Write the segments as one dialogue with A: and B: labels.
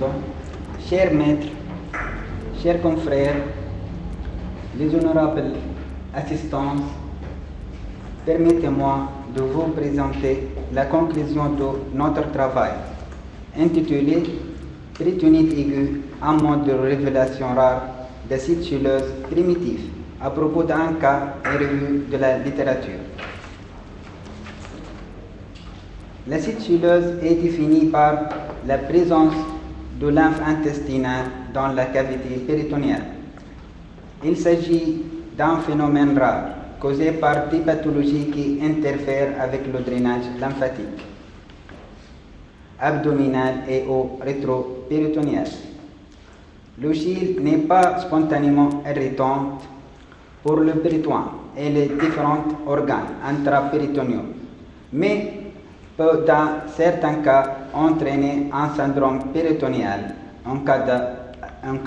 A: Président, chers maîtres, chers confrères, les honorables assistants, permettez-moi de vous présenter la conclusion de notre travail, intitulé Péritonite aiguë, un mode de révélation rare d'acide chuleuse primitif, à propos d'un cas revu de la littérature. L'acide chuleuse est défini par la présence de lymphe intestinale dans la cavité péritonéale. Il s'agit d'un phénomène rare causé par des pathologies qui interfèrent avec le drainage lymphatique abdominal et ou rétropéritonéal. Le chyle n'est pas spontanément irritant pour le péritoine et les différents organes intrapéritonéaux, mais peut dans certains cas entraîner un syndrome péritonéal en cas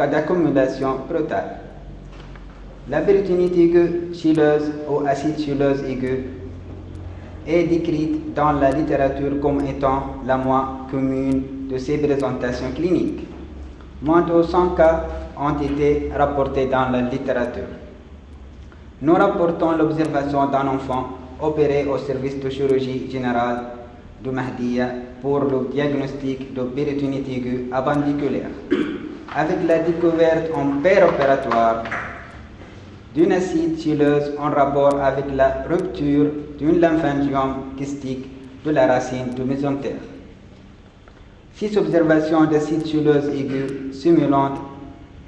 A: d'accumulation brutale. La péritonite aiguë chyleuse ou acide chuleuse aiguë est décrite dans la littérature comme étant la moins commune de ces présentations cliniques. Moins de 100 cas ont été rapportés dans la littérature. Nous rapportons l'observation d'un enfant opéré au service de chirurgie générale de Mahdia pour le diagnostic de péritonite aiguë appendiculaire, avec la découverte en péropératoire d'une acide chuleuse en rapport avec la rupture d'un lymphangiome kystique de la racine du mésentère. 6 observations d'acide chuleuse aiguë simulant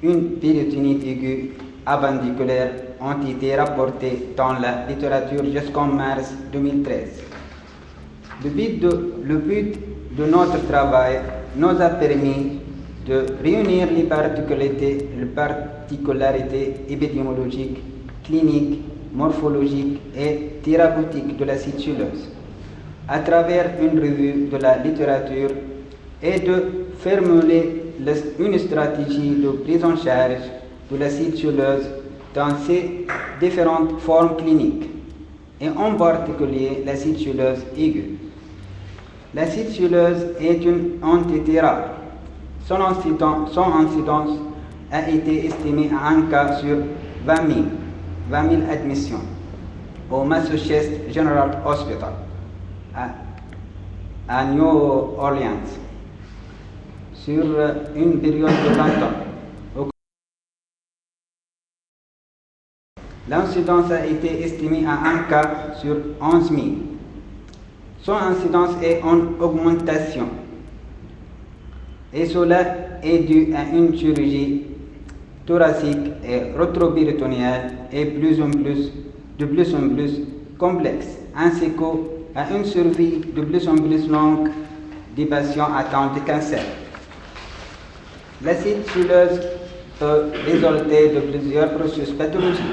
A: une péritonite aiguë appendiculaire ont été rapportées dans la littérature jusqu'en mars 2013. Le but de notre travail nous a permis de réunir les particularités épidémiologiques, cliniques, morphologiques et thérapeutiques de l'acide chuleuse à travers une revue de la littérature et de formuler une stratégie de prise en charge de l'acide chuleuse dans ses différentes formes cliniques, et en particulier l'acide chuleuse aiguë. L'acide chuleuse est une entité rare. Son incidence a été estimée à un cas sur 20 000 admissions au Massachusetts General Hospital à New Orleans sur une période de 20 ans. L'incidence a été estimée à un cas sur 11 000. Son incidence est en augmentation, et cela est dû à une chirurgie thoracique et rétropéritonéale et de plus en plus complexe, ainsi qu'à une survie de plus en plus longue des patients atteints de cancer. L'acide chuleuse peut résulter de plusieurs processus pathologiques.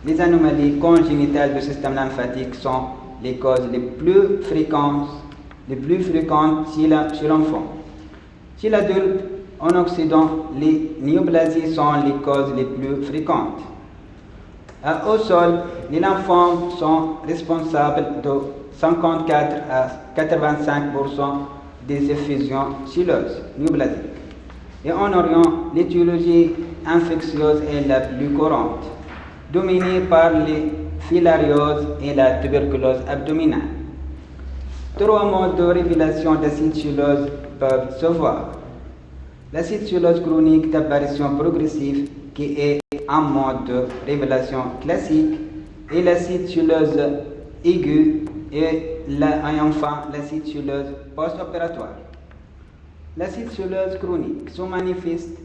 A: Les anomalies congénitales du système lymphatique sont les causes les plus fréquentes chez l'enfant. Chez l'adulte, en Occident, les néoplasies sont les causes les plus fréquentes. Au sol, les lymphomes sont responsables de 54 à 85% des effusions chyleuses néoplasiques. Et en Orient, l'étiologie infectieuse est la plus courante, dominée par les filarioses et la tuberculose abdominale. 3 modes de révélation d'acide chuleuse peuvent se voir. L'acide chuleuse chronique d'apparition progressive, qui est un mode de révélation classique, et l'acide chuleuse aiguë et enfin l'acide chuleuse post-opératoire. L'acide chuleuse chronique se manifeste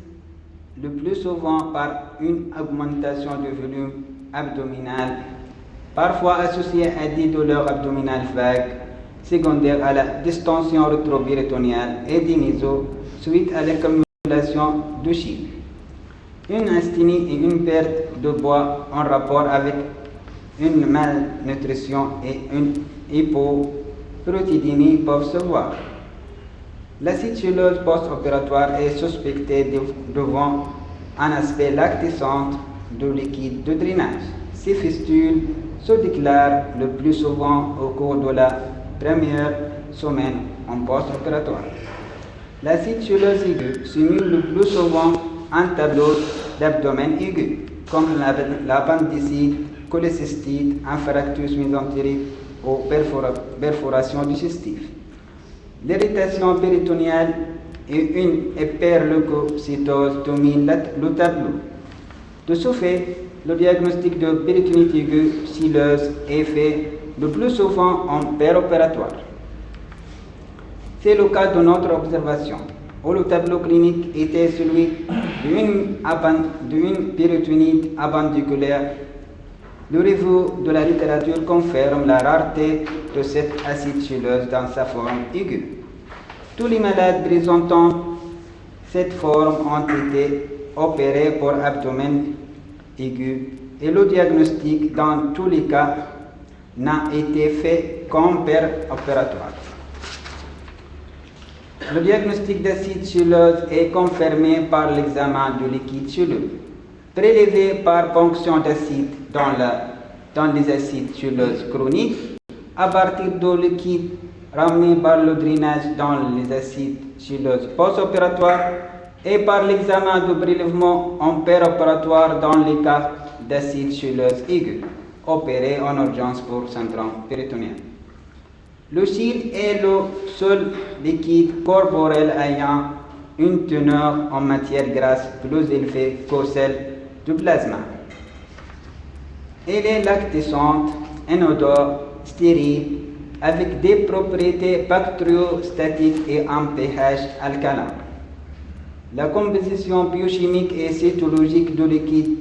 A: le plus souvent par une augmentation du volume abdominal, parfois associée à des douleurs abdominales vagues, secondaires à la distension rétropéritonéale et des mésos suite à l'accumulation de chyle. Une asthénie et une perte de poids en rapport avec une malnutrition et une hypoprotéidémie peuvent se voir. L'acide chuleuse post-opératoire est suspecté devant un aspect lactescent du liquide de drainage. Ces fistules se déclarent le plus souvent au cours de la première semaine en post-opératoire. L'acide chuleuse aigu simule le plus souvent un tableau d'abdomen aigu, comme l'appendicite, cholécystite, infarctus mésentérique ou perforation digestive. L'irritation péritonéale et une hyperleucocytose dominent le tableau. De ce fait, le diagnostic de péritonite aiguë silleuse est fait le plus souvent en péropératoire. C'est le cas de notre observation, où le tableau clinique était celui d'une péritonite appendiculaire. Le revue de la littérature confirme la rareté de cette acide chuleuse dans sa forme aiguë. Tous les malades présentant cette forme ont été opérés pour abdomen aigu et le diagnostic dans tous les cas n'a été fait qu'en péropératoire. Le diagnostic d'acide chuleuse est confirmé par l'examen du liquide chuleux. Prélevé par ponction d'acide dans les acides chuleuses chroniques, à partir de liquide ramené par le drainage dans les acides chuleuses post-opératoires et par l'examen de prélèvement en péropératoire dans les cas d'acide chuleuse aiguë, opéré en urgence pour syndrome péritonien. Le chyle est le seul liquide corporel ayant une teneur en matière grasse plus élevée que celle du plasma. Elle est lactescente, inodore, stérile, avec des propriétés bactériostatiques et un pH alcalin. La composition biochimique et cytologique du liquide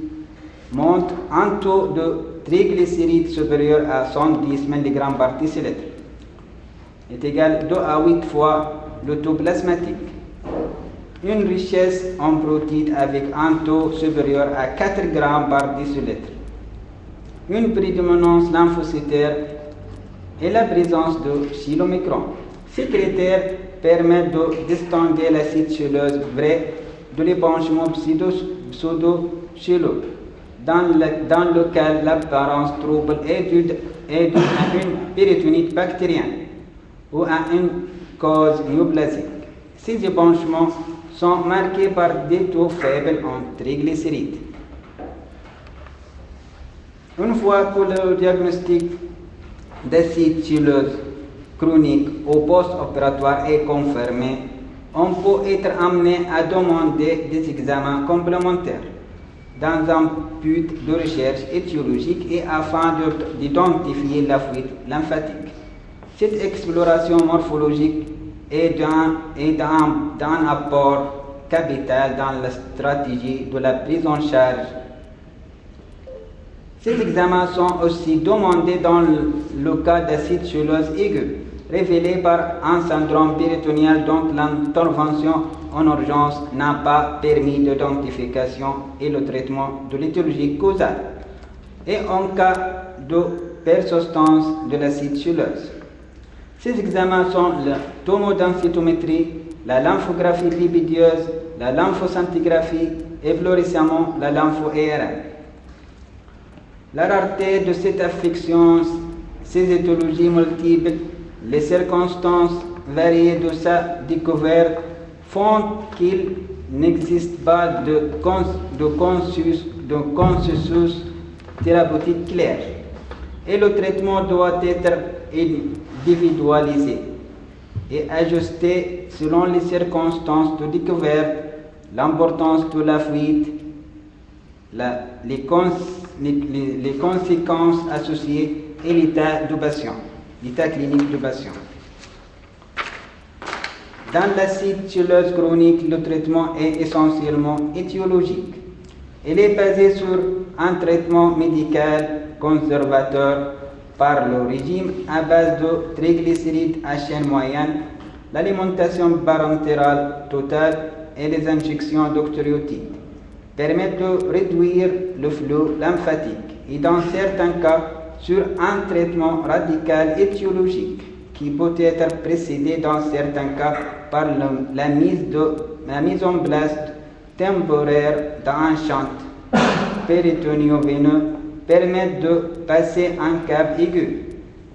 A: montre un taux de triglycérides supérieur à 110 mg par décilitre, est égal 2 à 8 fois le taux plasmatique. Une richesse en protéines avec un taux supérieur à 4 g par décilitre. Une prédominance lymphocytaire et la présence de chylomicron. Ces critères permettent de distinguer l'acide chuleuse vrai de l'épanchement pseudo-chyleux, dans lequel l'apparence trouble est due à une péritonite bactérienne ou à une cause néoplasique. Ces épanchements sont marqués par des taux faibles en triglycérides. Une fois que le diagnostic d'acide chuleuse chronique au post-opératoire est confirmé, on peut être amené à demander des examens complémentaires dans un but de recherche étiologique et afin d'identifier la fuite lymphatique. Cette exploration morphologique est d'un apport capital dans la stratégie de la prise en charge. Ces examens sont aussi demandés dans le cas d'acide chuleuse aiguë, révélé par un syndrome péritonien dont l'intervention en urgence n'a pas permis d'identification et le traitement de l'étiologie causale, et en cas de persistance de l'acide chuleuse. Ces examens sont la tomodensitométrie, la lymphographie lipidieuse, la lymphoscintigraphie et plus récemment la lympho-IRM. La rareté de cette affection, ses étiologies multiples, les circonstances variées de sa découverte font qu'il n'existe pas de consensus thérapeutique clair et le traitement doit être individualisé et ajusté selon les circonstances de découverte, l'importance de la fuite, les conséquences associées et l'état clinique du patient. Dans l'acide chuleuse chronique, le traitement est essentiellement étiologique. Il est basé sur un traitement médical conservateur par le régime à base de triglycérides à chaîne moyenne, l'alimentation parentérale totale et les injections d'octariotide permettent de réduire le flux lymphatique et dans certains cas sur un traitement radical étiologique qui peut être précédé dans certains cas par la mise en place temporaire d'un shunt péritoneo-veineux permet de passer un cap aigu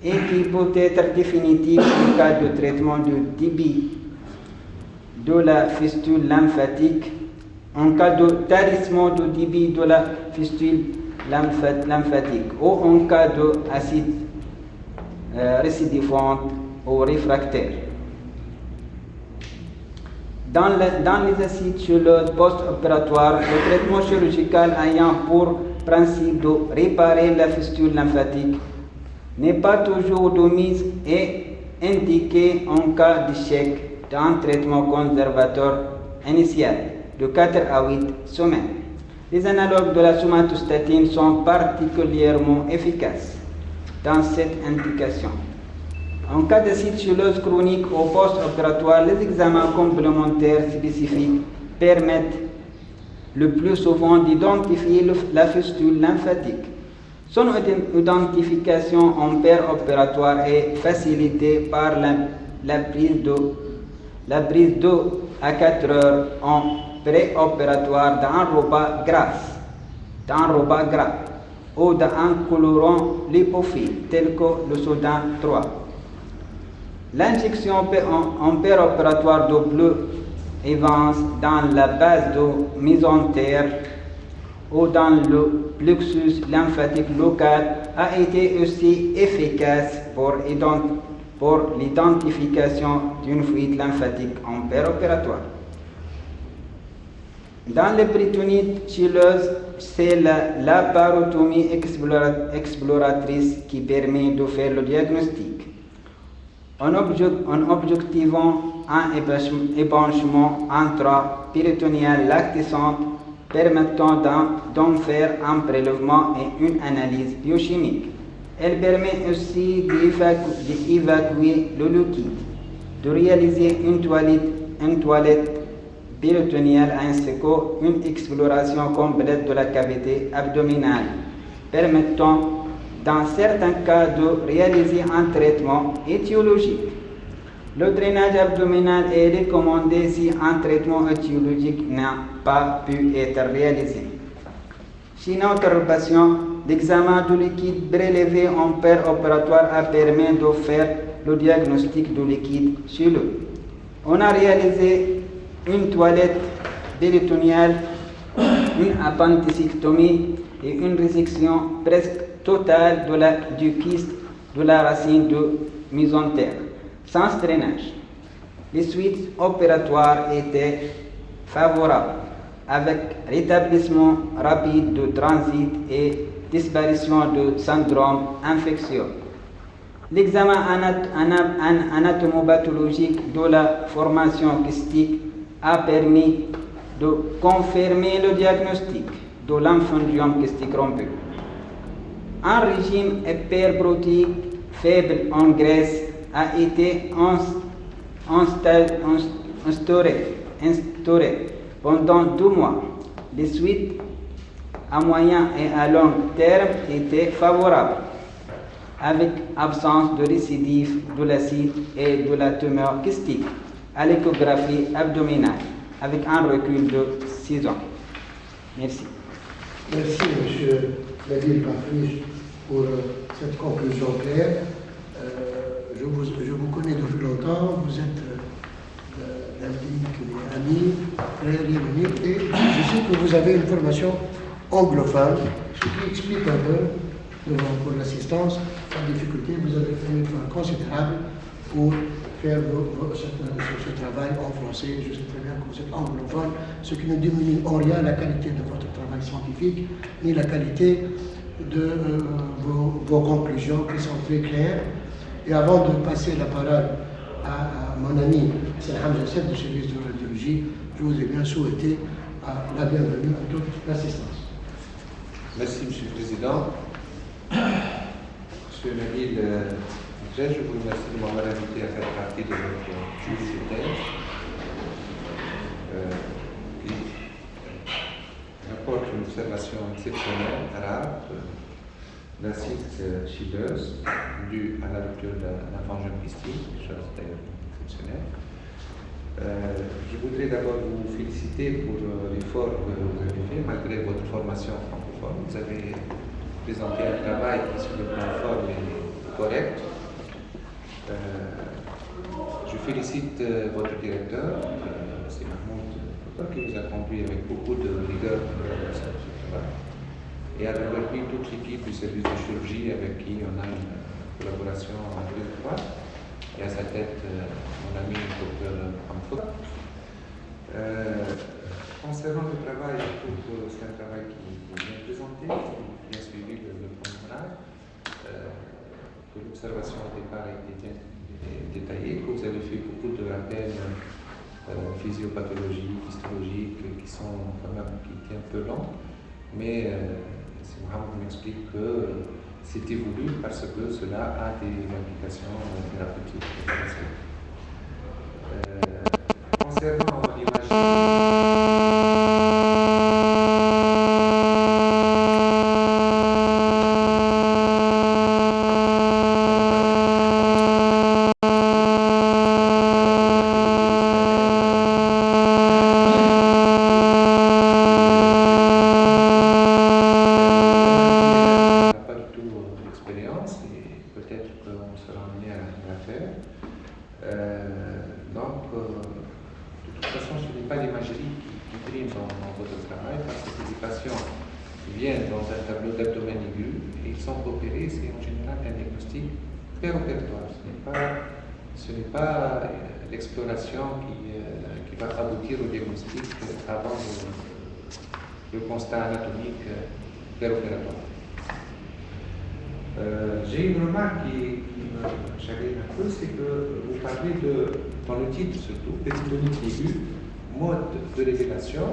A: et qui peut être définitif en cas de traitement de débit. de la fistule lymphatique, en cas de tarissement du débit de la fistule lymphatique ou en cas d'acide récidivante ou réfractaire. Dans les acides chuleuses post-opératoires, le traitement chirurgical ayant pour principe de réparer la fistule lymphatique n'est pas toujours de mise et indiqué en cas d'échec d'un traitement conservateur initial de 4 à 8 semaines. Les analogues de la somatostatine sont particulièrement efficaces dans cette indication. En cas d'acide chuleuse chronique ou post-opératoire, les examens complémentaires spécifiques permettent le plus souvent d'identifier la fistule lymphatique. Son identification en péropératoire est facilitée par la prise d'eau à 4 heures en préopératoire d'un repas gras ou d'un colorant lipophile tel que le soda 3. L'injection en péropératoire de bleu Evans dans la base de mésentère ou dans le plexus lymphatique local a été aussi efficace pour l'identification d'une fuite lymphatique en péropératoire. Dans les péritonites chileuses, c'est la laparotomie exploratrice qui permet de faire le diagnostic. En objectivant un épanchement intra-péritonéal lactescent permettant d'en faire un prélèvement et une analyse biochimique. Elle permet aussi d'évacuer le liquide, de réaliser une toilette péritonéale ainsi qu'une exploration complète de la cavité abdominale, permettant dans certains cas de réaliser un traitement étiologique. Le drainage abdominal est recommandé si un traitement étiologique n'a pas pu être réalisé. Chez notre patient, l'examen du liquide prélevé en péropératoire a permis de faire le diagnostic du liquide chuleux. On a réalisé une toilette péritonéale, une appendicectomie et une résection presque totale du kyste de la racine de mésentère, sans drainage. Les suites opératoires étaient favorables, avec rétablissement rapide de transit et disparition de syndrome infectieux. L'examen anatomopathologique de la formation kystique a permis de confirmer le diagnostic de lymphangiome kystique rompu. Un régime hyperprotéique faible en graisse a été instauré pendant 2 mois. Les suites à moyen et à long terme étaient favorables, avec absence de récidive de l'acide et de la tumeur kystique à l'échographie abdominale, avec un recul de 6 ans. Merci.
B: Merci, M. Nabil Bafri, pour cette conclusion claire. Je vous connais depuis longtemps, vous êtes des amis, frères et et je sais que vous avez une formation anglophone, ce qui explique un peu, pour l'assistance, la difficulté. Vous avez fait un effort considérable pour faire ce travail en français. Je sais très bien que vous êtes anglophone, ce qui ne diminue en rien la qualité de votre travail scientifique, ni la qualité de vos conclusions qui sont très claires. Et avant de passer la parole à mon ami Salham Jassed du service de radiologie, je vous ai bien souhaité la bienvenue à toute l'assistance.
C: Merci, M. le Président. M. Nabil, je vous remercie de m'avoir invité à faire partie de votre thèse qui apporte une observation exceptionnelle, rare, d'acide chileuse due à la rupture de lymphangiome kystique, chose d'ailleurs exceptionnelle. Je voudrais d'abord vous féliciter pour l'effort que vous avez fait, malgré votre formation francophone. Vous avez présenté un travail qui, sur le plan forme, est correct. Je félicite votre directeur, Mahmoud Fouta, qui nous a conduit avec beaucoup de rigueur dans ce travail. Et à travers lui, toute l'équipe du service de chirurgie avec qui on a une collaboration très étroite. Et à sa tête, mon ami le docteur Mahmoud. Concernant le travail, je trouve que c'est un travail qui est bien présenté, qui a suivi le premier malade, que l'observation au départ a été bien détaillée, que vous avez fait beaucoup de rappels physiopathologiques, histologiques, qui sont quand même qui étaient un peu longs, mais c'est vraiment qu'on m'explique que c'était voulu parce que cela a des implications thérapeutiques. Concernant l'image. Ce n'est pas l'exploration qui va aboutir au diagnostic avant le constat anatomique préopératoire. J'ai une remarque qui me chagrine un peu, c'est que vous parlez dans le titre surtout, péritonique aiguë, mode de révélation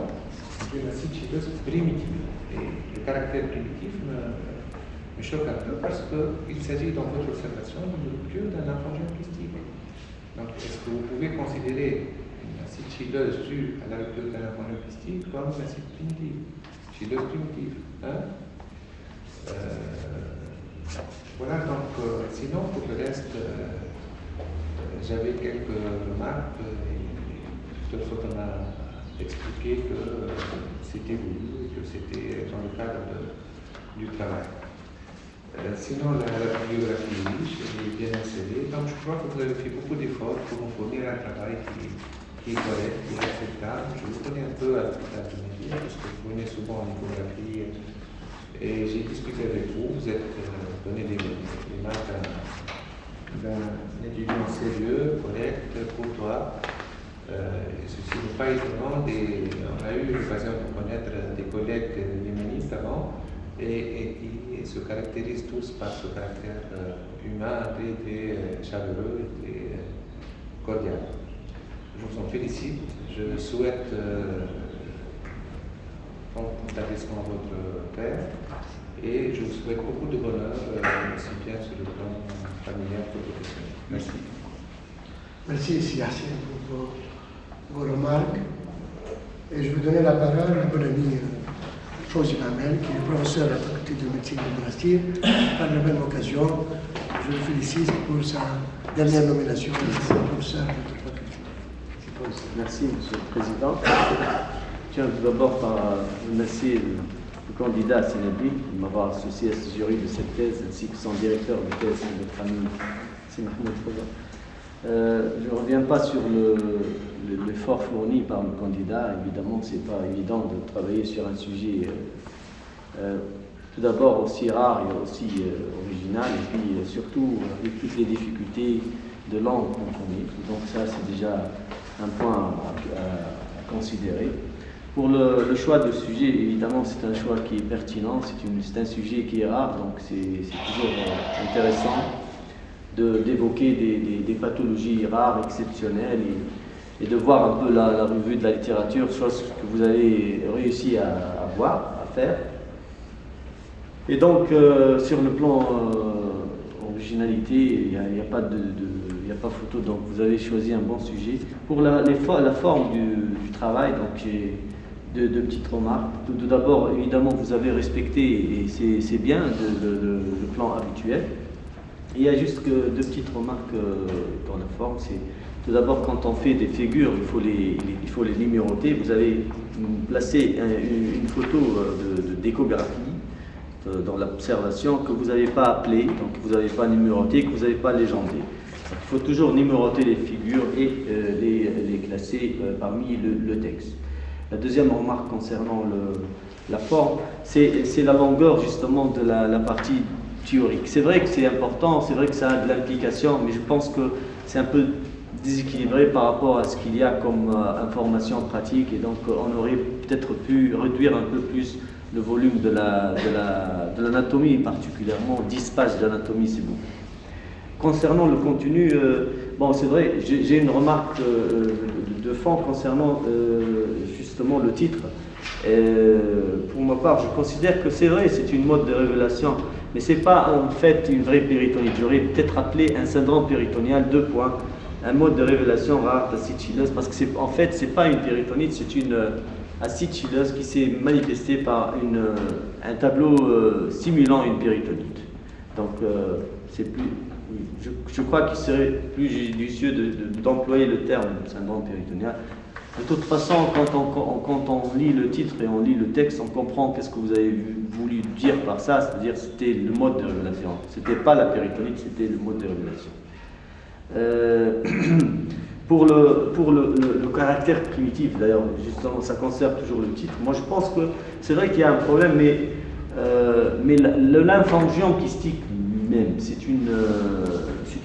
C: d'une acidose primitive. Et le caractère primitif me choque un peu parce qu'il s'agit dans votre observation d'une rupture d'un lymphangien kystique. Donc, est-ce que vous pouvez considérer une acide chileuse due à la rupture d'un lymphangien kystique comme une acide primitive, chileuse primitive, hein? Voilà, donc, sinon, pour le reste, j'avais quelques remarques. Dr. Fouta m'a expliqué que c'était voulu et que c'était dans le cadre du travail. Sinon, la bibliographie est riche, elle est bien insérée. Donc, je crois que vous avez fait beaucoup d'efforts pour nous fournir un travail qui est correct, qui est acceptable. Je vous connais un peu à l'hôpital de Médine, parce que vous venez souvent en échographie. Et j'ai discuté avec vous. Vous êtes donné des marques d'un étudiant sérieux, correct, courtois. Et ceci n'est pas étonnant. On a eu l'occasion de connaître des collègues yéménites avant. Et ils se caractérisent tous par ce caractère humain, très chaleureux et très cordial. Je vous en félicite. Je souhaite bon établissement à votre père et je vous souhaite beaucoup de bonheur, aussi bien sur le plan familial que professionnel. Merci.
B: Merci, Siassine, pour vos remarques. Et je vais donner la parole à mon ami Fawzi Mamel, qui est professeur à la faculté de médecine de Monastir. Par la même occasion, je le félicite pour sa dernière nomination de professeur de notre faculté.
D: Merci, Monsieur le Président. Je tiens tout d'abord par remercier le candidat Sénébi de m'avoir associé à ce jury de cette thèse, ainsi que son directeur de thèse, notre ami Mahmoud Fouta. Je ne reviens pas sur l'effort fourni par le candidat. Évidemment, ce n'est pas évident de travailler sur un sujet tout d'abord aussi rare et aussi original, et puis surtout avec toutes les difficultés de langue qu'on connaît. Donc ça, c'est déjà un point à considérer. Pour le choix de sujet, évidemment, c'est un choix qui est pertinent, c'est un sujet qui est rare, donc c'est toujours intéressant d'évoquer des pathologies rares, exceptionnelles, et de voir un peu la revue de la littérature, chose que vous avez réussi à faire. Et donc, sur le plan originalité, il n'y a pas photo, donc vous avez choisi un bon sujet. Pour la forme du travail, donc j'ai deux petites remarques. Tout d'abord, évidemment, vous avez respecté, et c'est bien, le plan habituel. Il y a juste que deux petites remarques dans la forme. C'est tout d'abord, quand on fait des figures, il faut les numéroter. Vous avez placé une photo d'échographie dans l'observation que vous n'avez pas appelée, donc vous n'avez pas numéroté, que vous n'avez pas légendé. Il faut toujours numéroter les figures et les classer parmi le texte. La deuxième remarque concernant la forme, c'est la longueur justement de la partie théorique. C'est vrai que c'est important, c'est vrai que ça a de l'implication, mais je pense que c'est un peu déséquilibré par rapport à ce qu'il y a comme information pratique, et donc on aurait peut-être pu réduire un peu plus le volume de l'anatomie, particulièrement 10 pages d'anatomie, c'est beaucoup. Concernant le contenu, bon, c'est vrai, j'ai une remarque de fond concernant justement le titre. Pour ma part, je considère que c'est vrai, c'est une mode de révélation, mais ce n'est pas en fait une vraie péritonite. J'aurais peut-être appelé un syndrome péritonial, un mode de révélation rare d'acide chileuse, parce que en fait, ce n'est pas une péritonite, c'est une acide chileuse qui s'est manifestée par un tableau simulant une péritonite. Donc, c'est plus. Je crois qu'il serait plus judicieux d'employer le terme syndrome péritonéal. De toute façon, quand on lit le titre et on lit le texte, on comprend qu'est-ce que vous avez voulu dire par ça, c'est-à-dire c'était le mode de révélation. C'était pas la péritonite, c'était le mode de révélation. Pour le caractère primitif, d'ailleurs, justement, ça conserve toujours le titre. Moi, je pense que c'est vrai qu'il y a un problème, mais le lymphangiome kystique même, c'est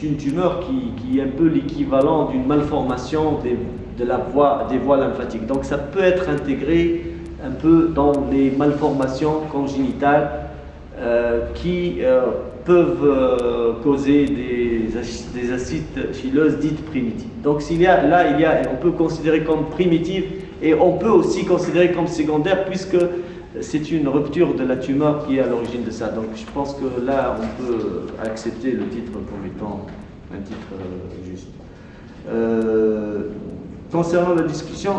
D: une tumeur qui est un peu l'équivalent d'une malformation des voies lymphatiques. Donc ça peut être intégré un peu dans les malformations congénitales qui peuvent causer des acides chileuses dites primitives. Donc on peut considérer comme primitive, et on peut aussi considérer comme secondaire, puisque c'est une rupture de la tumeur qui est à l'origine de ça. Donc je pense que là, on peut accepter le titre comme étant un titre juste. Concernant la discussion,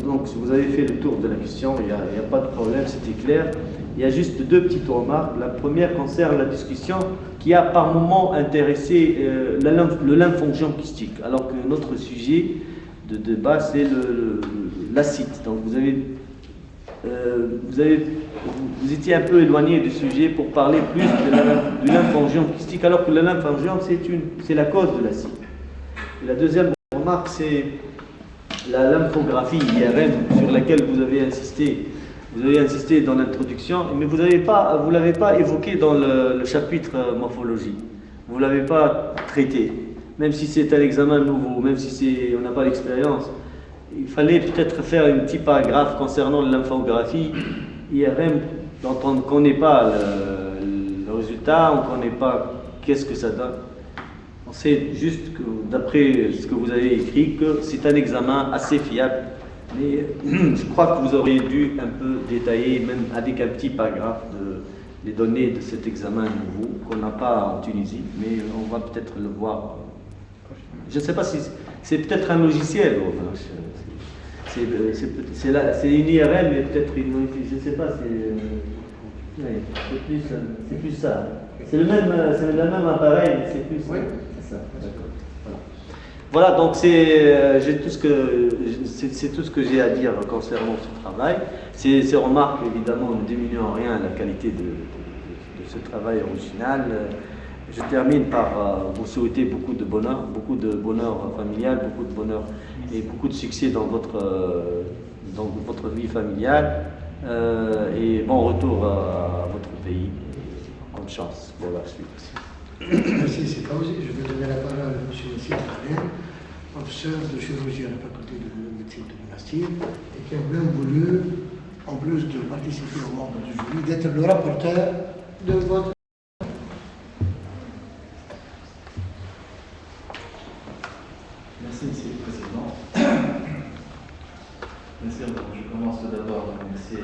D: donc vous avez fait le tour de la question, il n'y a pas de problème, c'était clair. Il y a juste deux petites remarques. La première concerne la discussion qui a par moment intéressé le lymphangiome kystique, alors que notre sujet de débat, c'est l'acide. Donc vous étiez un peu éloigné du sujet pour parler plus du lymphangiome kystique, alors que le lymphangiome, c'est la cause de l'acide. La deuxième remarque, c'est la lymphographie IRM sur laquelle vous avez insisté. Vous avez insisté dans l'introduction, mais vous ne l'avez pas évoqué dans le chapitre morphologie. Vous ne l'avez pas traité. Même si c'est un examen nouveau, même si on n'a pas l'expérience, il fallait peut-être faire un petit paragraphe concernant la lymphographie IRM dont on ne connaît pas le résultat, on ne connaît pas qu'est-ce que ça donne. On sait juste que, d'après ce que vous avez écrit, que c'est un examen assez fiable. Mais je crois que vous auriez dû un peu détailler, même avec un petit paragraphe, les données de cet examen nouveau qu'on n'a pas en Tunisie, mais on va peut-être le voir. Je ne sais pas si c'est peut-être un logiciel. C'est une IRM, mais peut-être une. Je ne sais pas. C'est plus ça. C'est le même appareil, mais c'est plus. Oui. C'est ça. D'accord. Voilà, donc c'est tout ce que j'ai à dire concernant ce travail. Ces remarques, évidemment, ne diminuent en rien la qualité de ce travail original. Je termine par vous souhaiter beaucoup de bonheur familial, beaucoup de bonheur et beaucoup de succès dans votre vie familiale. Et bon retour à votre pays. Bonne chance pour la suite aussi.
B: Merci, c'est Fawzi. Je vais donner la parole à M. Yassine Khaled, professeur de chirurgie à la faculté de médecine de Monastir, et qui a bien voulu, en plus de participer au membre du jury, d'être le rapporteur de votre.
E: Merci, Monsieur le Président. Bien sûr, je commence tout d'abord à remercier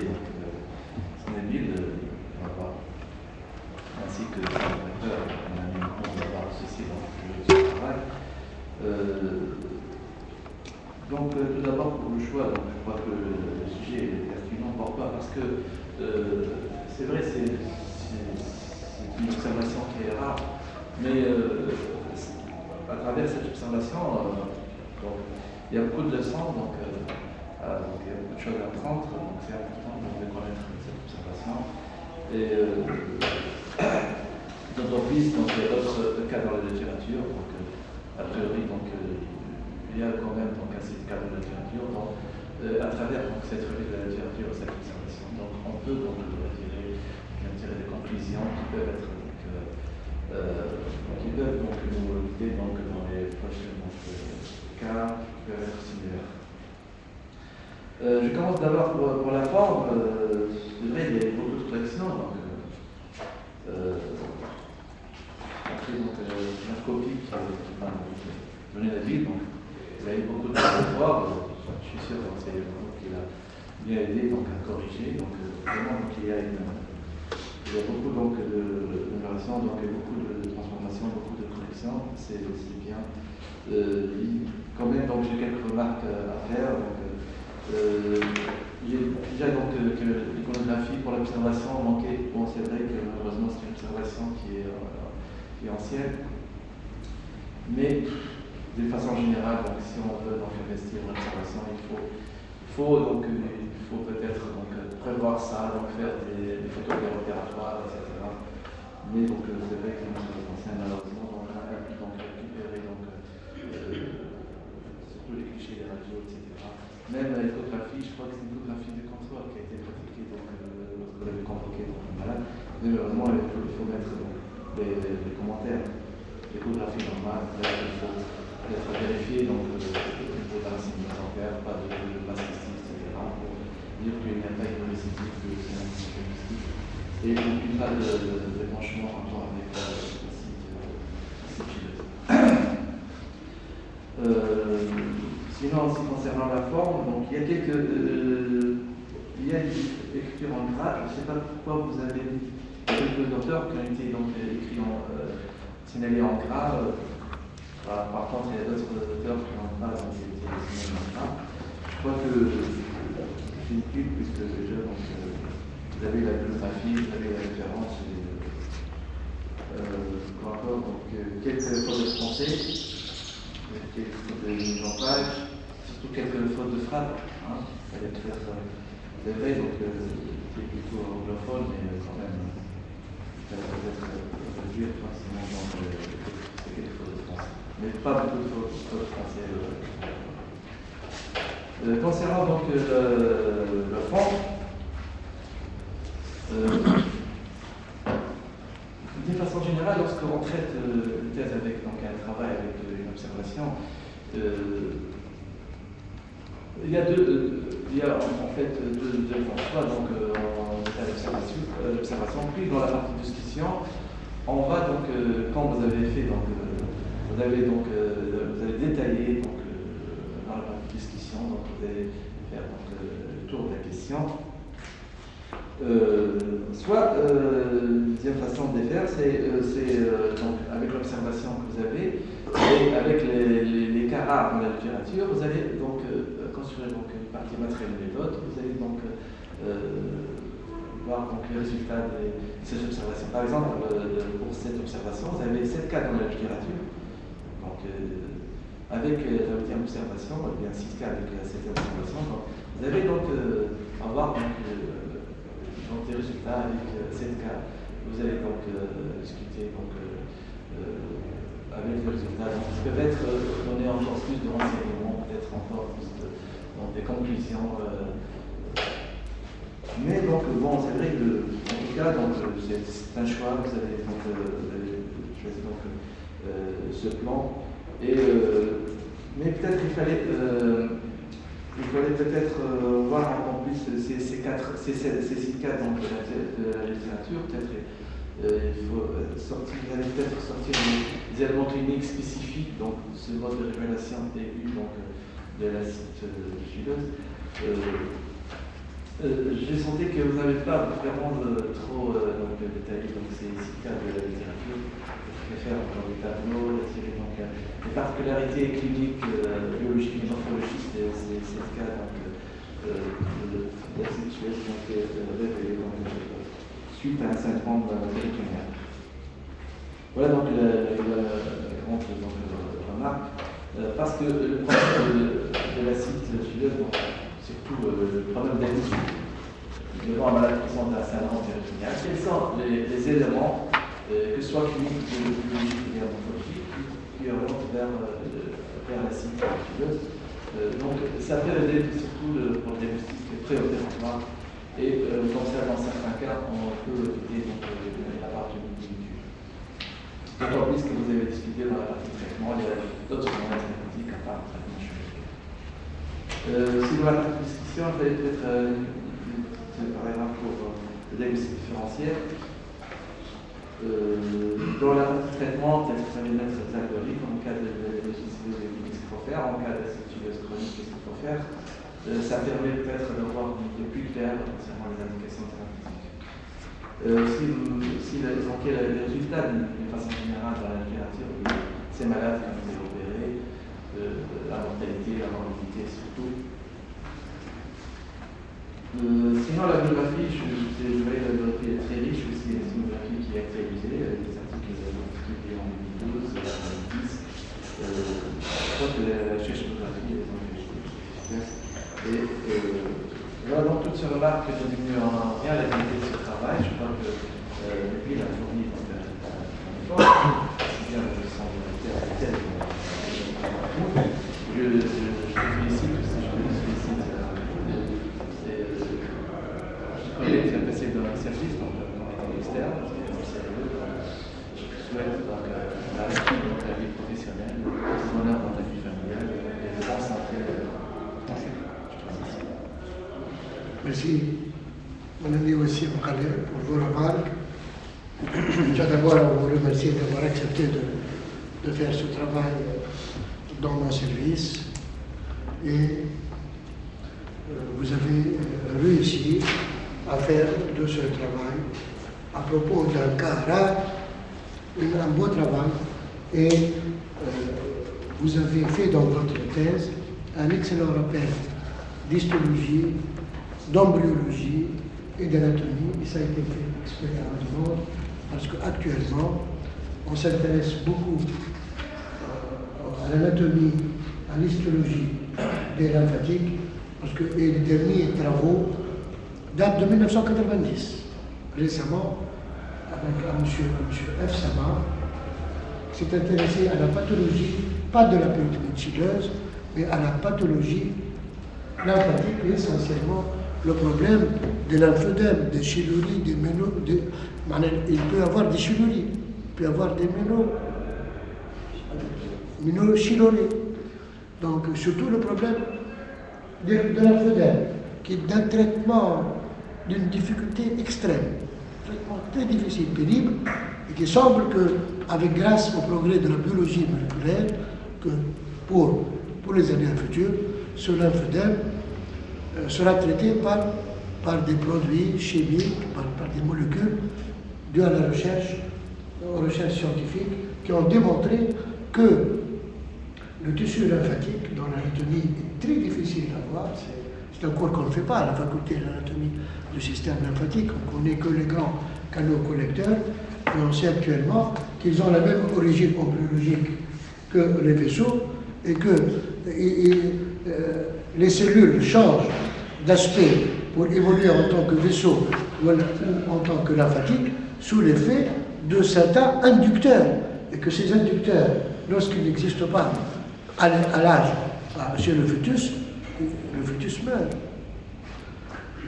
E: Sénébil ainsi que le directeur d'avoir associé dans ce travail. Donc, tout d'abord pour le choix, donc, je crois que le sujet est pertinent. Pourquoi? Parce que c'est vrai, c'est une observation qui est rare, mais à travers cette observation, il y a beaucoup de leçons, donc il y a beaucoup de choses à apprendre, donc c'est important de connaître cette observation. Et notre office, donc il y a d'autres cas dans la littérature, donc a priori donc, il y a quand même donc, assez de cas dans la littérature, donc, à travers donc, cette revue de la littérature et cette observation. Donc on peut donc tirer des conclusions qui peuvent être qui peuvent donc nous guider donc, dans les prochains cas qui peuvent être similaires. Je commence d'abord pour la forme. C'est vrai, il y a beaucoup de collections. Donc, après, donc, la copie qui m'a donné la vie, donc, il a eu beaucoup de devoirs. Je suis sûr que c'est qu'il a bien aidé donc, à corriger. Donc, vraiment, donc, il y a beaucoup donc, d'innovation, donc, beaucoup de transformation, beaucoup de corrections. C'est bien. Quand même, donc, j'ai quelques remarques à faire. Donc, j'ai déjà donc que l'iconographie pour l'observation manquait. Bon, c'est vrai que malheureusement c'est une observation qui est ancienne, mais de façon générale, donc, si on veut donc investir en observation, il faut peut-être donc prévoir ça, donc faire des photos opératoires, etc. Mais donc c'est vrai que les anciens malheureusement donc récupérer donc surtout les clichés des radios, etc. Même l'échographie, je crois que c'est une échographie de contrôle qui a été pratiquée donc, lorsque vous l'avez convoqué donc, un malade. Mais malheureusement, il faut mettre donc, les commentaires. L'échographie normale, il faut être vérifié donc, au niveau de la racine dentaire, pas de plasticité, etc. Pour dire qu'il n'y a pas de récidive, que c'est un diagnostic. Et donc, il n'y a pas de branchement en rapport avec l'acide fileuse. Sinon, aussi concernant la forme, donc il y a il y a une écriture en gras. Je ne sais pas pourquoi vous avez quelques auteurs qui ont été donc écrits signalés en gras. Par contre, il y a d'autres auteurs qui n'ont pas été signalés en gras. Je crois que c'est utile puisque déjà donc, vous avez la bibliographie, vous avez la référence, encore donc quelques fautes de français. Quelques fautes de mise en page, surtout quelques fautes de frappe. Hein. Ça va faire ça. C'est vrai, donc c'est plutôt anglophone, mais quand même, ça va peut-être réduire forcément dans quelques fautes de français. Mais pas beaucoup de fautes de français. Concernant donc le fond, de façon générale, lorsqu'on traite une thèse avec donc, un travail avec une observation, il y a en fait deux choix. Donc, on est à l'observation, puis dans la partie discussion, on va donc, quand vous avez fait, donc, vous allez détailler donc, dans la partie discussion, donc vous allez faire donc, le tour de la question. Soit, deuxième façon de les faire, c'est donc avec l'observation que vous avez et avec les cas rares dans la littérature, vous allez donc construire donc, une partie matérielle de méthode. Vous allez donc voir donc, les résultats de ces observations. Par exemple, pour cette observation, vous avez 7 cas dans la littérature. Donc, avec la 8e observation, ou bien 6 cas avec la 7e observation. Donc, vous allez donc avoir donc, des résultats avec 7 cas. Vous allez donc discuter donc, avec les résultats. Donc, ils peuvent être donnés encore plus de renseignements, peut-être encore plus donc, des conclusions. Mais donc, bon, c'est vrai que, en tout cas, c'est un choix. Vous avez donc choisi donc, ce plan. Et, mais peut-être il fallait peut-être voir en plus ces 6 cas donc, de la littérature. Peut-être il faut peut-être sortir des éléments cliniques spécifiques, donc ce mode de révélation aigu donc, de l'acide fileuse. J'ai senti que vous n'avez pas vraiment trop détaillé donc, ces 6 cas de la littérature. Je préfère dans les tableaux, donc, les particularités cliniques, biologiques et morphologiques de ces 7 cas de l'acide fileuse qui ont été révélés suite à un syndrome péritonéal. Voilà donc la grande remarque. Parce que le problème de l'acide fileuse, surtout le problème d'addition devant un malade présent d'un syndrome péritonéal, quels sont les éléments que ce soit clinique, biologique et dermatologique, qui oriente vers la cible tubeuse. Donc ça peut aider surtout pour le diagnostic préopératoire et comme ça dans certains cas on peut éviter la partie du tube. D'autant plus que vous avez discuté dans la partie traitement, il y a d'autres moyens thérapeutiques à part le traitement chirurgical. Si dans la partie discussion, je vais peut-être préparer pour le diagnostic différentiel. Dans la partie traitement, peut-être que ça va mettre des algorithmes en cas de déficit qu'est-ce qu'il faut faire, en cas d'acide chronique, qu'est-ce qu'il faut faire. Ça permet peut-être d'avoir de plus clair concernant les indications thérapeutiques. Si vous manquez les résultats d'une façon générale dans la littérature, ces malades qui ont été opérés, la mortalité, la morbidité surtout. Sinon, la biographie, je voyais la biographie est très riche aussi, c'est une biographie qui est actualisée, des articles publiés en 2012, 2010. Je crois que la recherche biographie est efficace. Et voilà donc toutes ces remarques que j'ai diminué en rien la qualité de ce travail. Je crois que depuis il a fourni un effort. Bien, je sens de la tête. Je te félicite aussi, je te félicite. Il est très passé dans le service, donc dans l'externe, je souhaite donc la réussite dans la vie professionnelle, le bonheur dans la vie familiale et de bonne santé.
B: Merci, mon ami aussi Mokhaled, pour vos remarques. Je tiens d'abord à vous remercier d'avoir accepté de faire ce travail dans mon service. Et vous avez réussi à faire de ce travail à propos d'un cas rare, un beau travail. Et vous avez fait dans votre thèse un excellent rappel d'histologie, d'embryologie et d'anatomie, et ça a été fait expérimentalement parce qu'actuellement, on s'intéresse beaucoup à l'anatomie, à l'histologie des lymphatiques, parce que les derniers travaux datent de 1990. Récemment, avec M. F. Sama, s'est intéressé à la pathologie, pas de la péritonite chileuse, mais à la pathologie lymphatique, et essentiellement le problème des lymphodèmes, des chyluries, des ménos. Il peut y avoir des chyluries, il peut y avoir des ménochylorées. Donc, surtout le problème de lymphodèmes, qui est d'un traitement d'une difficulté extrême, un traitement très difficile, pénible, et qui semble que, grâce au progrès de la biologie moléculaire, que pour les années futures, ce lymphodème sera traité par des produits chimiques, par des molécules dues à la recherche, aux recherches scientifiques, qui ont démontré que le tissu lymphatique, dont l'anatomie est très difficile à voir, c'est un cours qu'on ne fait pas à la faculté de l'anatomie du système lymphatique, on ne connaît que les grands canaux collecteurs, et on sait actuellement qu'ils ont la même origine embryologique que les vaisseaux, et que les cellules changent d'aspect pour évoluer en tant que vaisseau ou en tant que lymphatique sous l'effet de certains inducteurs, et que ces inducteurs, lorsqu'ils n'existent pas à l'âge chez le fœtus meurt.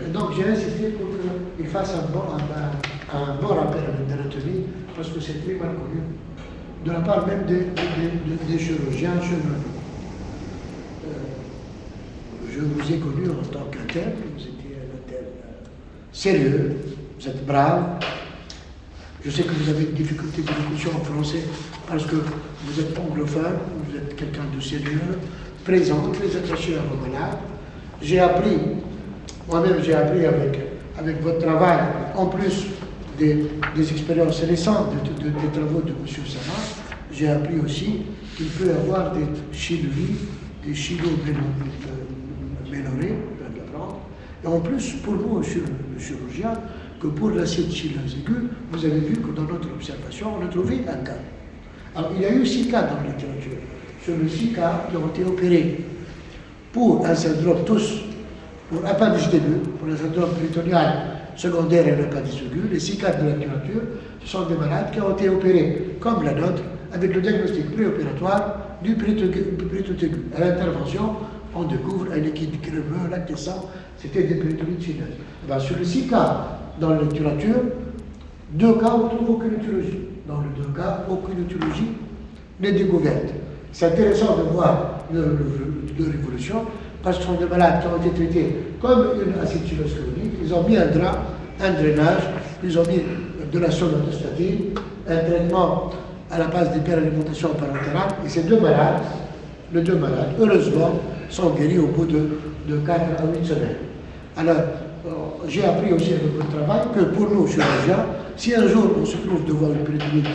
B: Et donc j'ai insisté pour qu'il fasse un bon rappel d'anatomie, parce que c'est très mal connu, de la part même des chirurgiens chevronnés. Je vous ai connu en tant qu'interne, vous étiez un interne sérieux, vous êtes brave. Je sais que vous avez des difficultés d'élocution en français parce que vous êtes anglophone, vous êtes quelqu'un de sérieux, présent, très attaché à vos malades. J'ai appris, moi-même j'ai appris avec votre travail, en plus des expériences récentes des travaux de M. Sama, j'ai appris aussi qu'il peut y avoir des chyluries, des chylomélorées, et en plus, pour nous, le chirurgien, que pour l'acide chyleuse aiguë, vous avez vu que dans notre observation, on a trouvé un cas. Alors, il y a eu 6 cas dans la littérature. Sur les 6 cas qui ont été opérés pour un syndrome, tous, pour appendicite 2, pour un syndrome péritonéal secondaires et l'hépatite aiguë. Les 6 cas de la littérature, ce sont des malades qui ont été opérés, comme la nôtre, avec le diagnostic préopératoire du péritite aigu. À l'intervention, on découvre un liquide crémeux, lactescent, c'était des péritonites finales. Sur les 6 cas dans la littérature, 2 cas, on trouve aucune étiologie. Dans les 2 cas, aucune étiologie n'est découverte. C'est intéressant de voir leur évolution, parce que ce sont des malades qui ont été traités comme une acétylose chronique. Ils ont mis un drap, un drainage, ils ont mis de la somatostatine, un traitement à la base d'hyperalimentation parentérale. Et ces les deux malades, heureusement, sont guéris au bout de 4 à 8 semaines. Alors, j'ai appris aussi avec votre travail que pour nous, chirurgiens, si un jour on se trouve devant une péritonite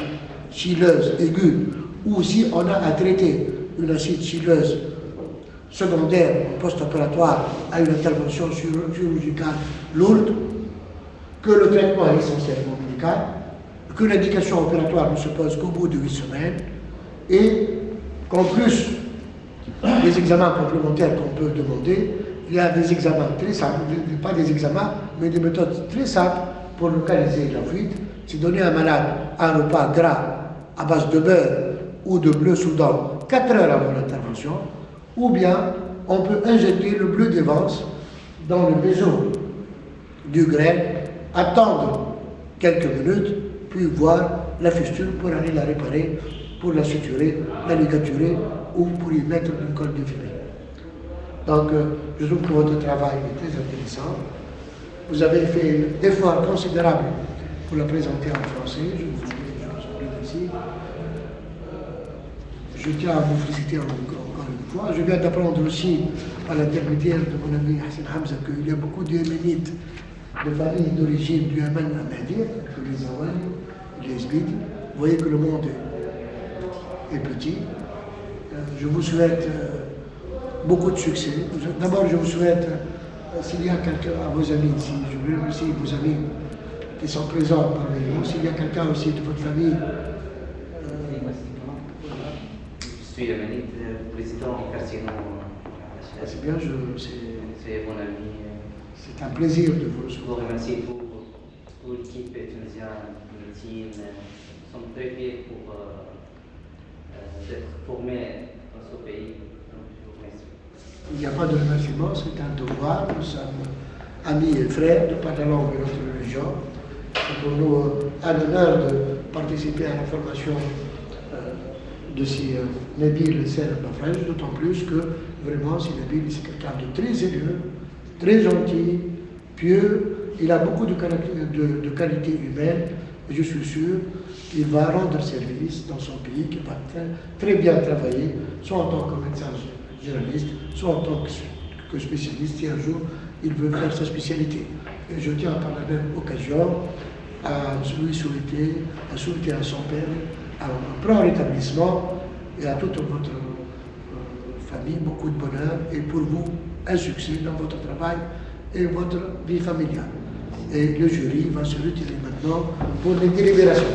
B: chileuse aiguë, ou si on a à traiter une acide chileuse secondaire post-opératoire à une intervention chirurgicale lourde, que le traitement est essentiellement médical, que l'indication opératoire ne se pose qu'au bout de 8 semaines, et qu'en plus des examens complémentaires qu'on peut demander, il y a des examens très simples, pas des examens, mais des méthodes très simples pour localiser la fuite. C'est donner à un malade un repas gras à base de beurre ou de bleu Soudan 4 heures avant l'intervention, ou bien on peut injecter le bleu d'Evans dans le maison du grain, attendre quelques minutes, puis voir la fistule pour aller la réparer, pour la suturer, la ligaturer ou pour y mettre une colle de fumée. Donc, je trouve que votre travail est très intéressant. Vous avez fait un effort considérable pour la présenter en français. Je vous remercie. Je tiens à vous féliciter encore une fois. Je viens d'apprendre aussi, par l'intermédiaire de mon ami Hassan Hamza, qu'il y a beaucoup de Yéménites de familles d'origine du Yémen à Mahdir, que les Awali, les Zbid. Vous voyez que le monde est petit. Je vous souhaite beaucoup de succès. D'abord, je vous souhaite, s'il y a quelqu'un, à vos amis ici, je remercie vos amis qui sont présents parmi nous, s'il y a quelqu'un aussi de votre famille.
F: Je suis Yéménite, président Cassino.
B: C'est bien,
F: c'est mon ami.
B: C'est un plaisir de vous
F: Je vous remercie pour l'équipe tunisienne, médecine. Nous sommes très fiers d'être formés dans ce pays. Donc, je vous remercie.
B: Il n'y a pas de remerciement, c'est un devoir. Nous sommes amis et frères de par la langue et notre religion. C'est pour nous un honneur de participer à la formation de si Nabil Serre Bafrèche, d'autant plus que vraiment, si Nabil c'est quelqu'un de très sérieux, très gentil, pieux, il a beaucoup de qualités humaines, et je suis sûr qu'il va rendre service dans son pays, qu'il va très bien travailler, soit en tant que médecin généraliste, soit en tant que spécialiste, si un jour il veut faire sa spécialité. Et je tiens par la même occasion à lui souhaiter à son père un prompt rétablissement et à toute votre famille beaucoup de bonheur et pour vous un succès dans votre travail et votre vie familiale. Et le jury va se retirer maintenant pour les délibérations.